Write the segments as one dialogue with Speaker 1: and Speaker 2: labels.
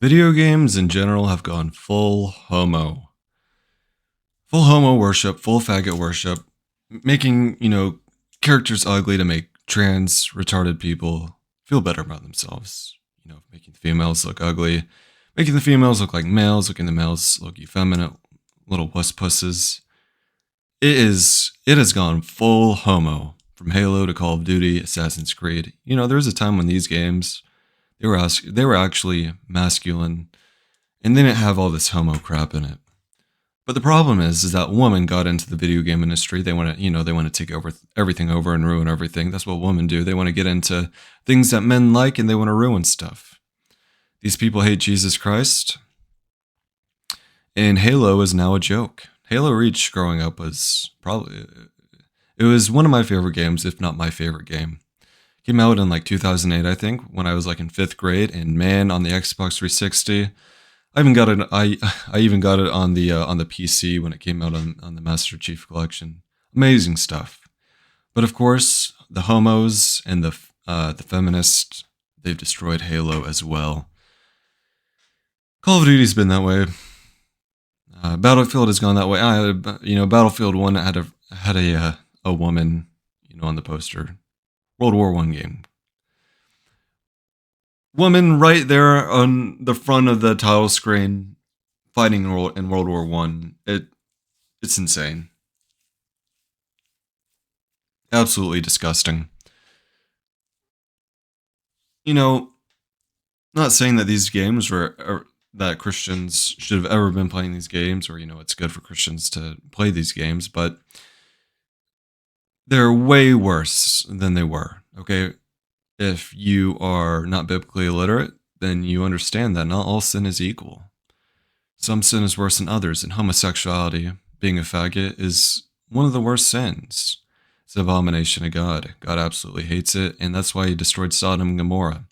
Speaker 1: Video games in general have gone full homo. Full homo worship, full faggot worship, making, characters ugly to make trans, retarded people feel better about themselves. Making the females look ugly, making the females look like males, making the males look effeminate, little wuss pusses. It has gone full homo. From Halo to Call of Duty, Assassin's Creed. There was a time when these games they were actually masculine and they didn't have all this homo crap in it. But the problem is that women got into the video game industry. They want to, they want to take over everything over and ruin everything. That's what women do. They want to get into things that men like and they want to ruin stuff. These people hate Jesus Christ. And Halo is now a joke. Halo Reach growing up was it was one of my favorite games, if not my favorite game. Came out in like 2008, I think, when I was like in 5th grade. And man, on the Xbox 360, I even got it. I even got it on the PC when it came out on the Master Chief Collection. Amazing stuff. But of course, the homos and the feminists, they've destroyed Halo as well. Call of Duty's been that way. Battlefield has gone that way. Battlefield 1 had a woman, on the poster. World War I game. Woman right there on the front of the title screen, fighting in World War One. It's insane. Absolutely disgusting. Not saying that these games that Christians should have ever been playing these games, or it's good for Christians to play these games, but they're way worse than they were. Okay, if you are not biblically illiterate, then you understand that not all sin is equal. Some sin is worse than others, and homosexuality, being a faggot, is one of the worst sins. It's an abomination to God. God absolutely hates it, and that's why he destroyed Sodom and Gomorrah.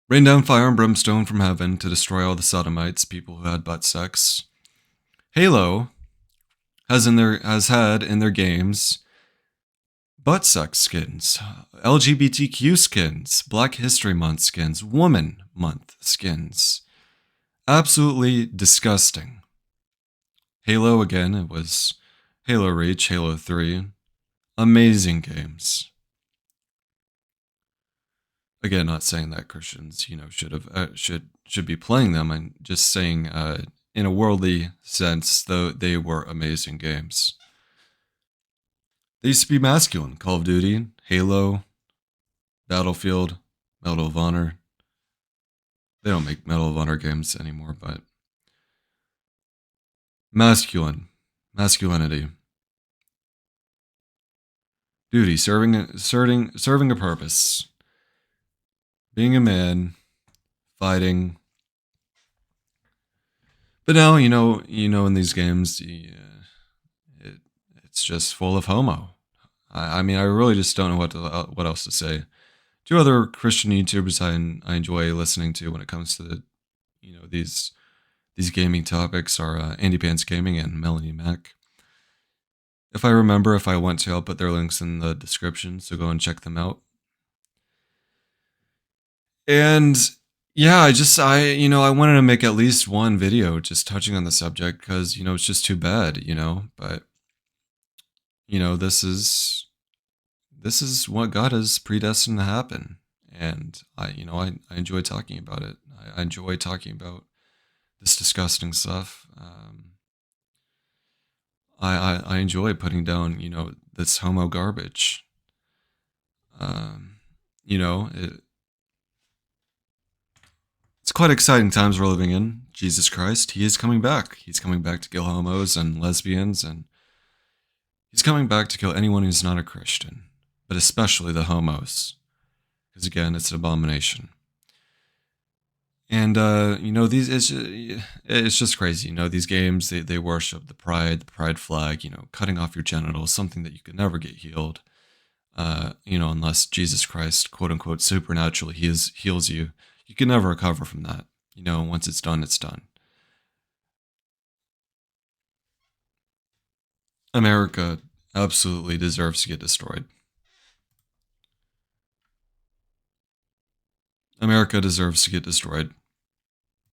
Speaker 1: Rained down fire and brimstone from heaven to destroy all the sodomites, people who had butt sex. Halo has had in their games butt sex skins, LGBTQ skins, Black History Month skins, Woman Month skins. Absolutely disgusting. Halo, again, it was Halo Reach, Halo 3. Amazing games. Again, not saying that Christians, should be playing them. I'm just saying, in a worldly sense, though, they were amazing games. They used to be masculine. Call of Duty, Halo, Battlefield, Medal of Honor. They don't make Medal of Honor games anymore, but masculinity, duty, serving a purpose, being a man, fighting. But now, in these games, it's just full of homo. I mean, I really just don't know what else to say. Two other Christian YouTubers I enjoy listening to when it comes to these gaming topics are Andy Pants Gaming and Melanie Mac. If I remember, if I want to, I'll put their links in the description, so go and check them out. And yeah, I wanted to make at least one video just touching on the subject because, it's just too bad, but, this is what God has predestined to happen. And I enjoy talking about it. I enjoy talking about this disgusting stuff. I enjoy putting down, this homo garbage. It's quite exciting times we're living in. Jesus Christ, he is coming back. He's coming back to kill homos and lesbians, and he's coming back to kill anyone who's not a Christian, but especially the homos. Because again, it's an abomination. And it's just crazy. These games they worship the pride flag. Cutting off your genitals, something that you could never get healed. Unless Jesus Christ, quote unquote, supernaturally heals you. You can never recover from that. Once it's done, it's done. America absolutely deserves to get destroyed. America deserves to get destroyed.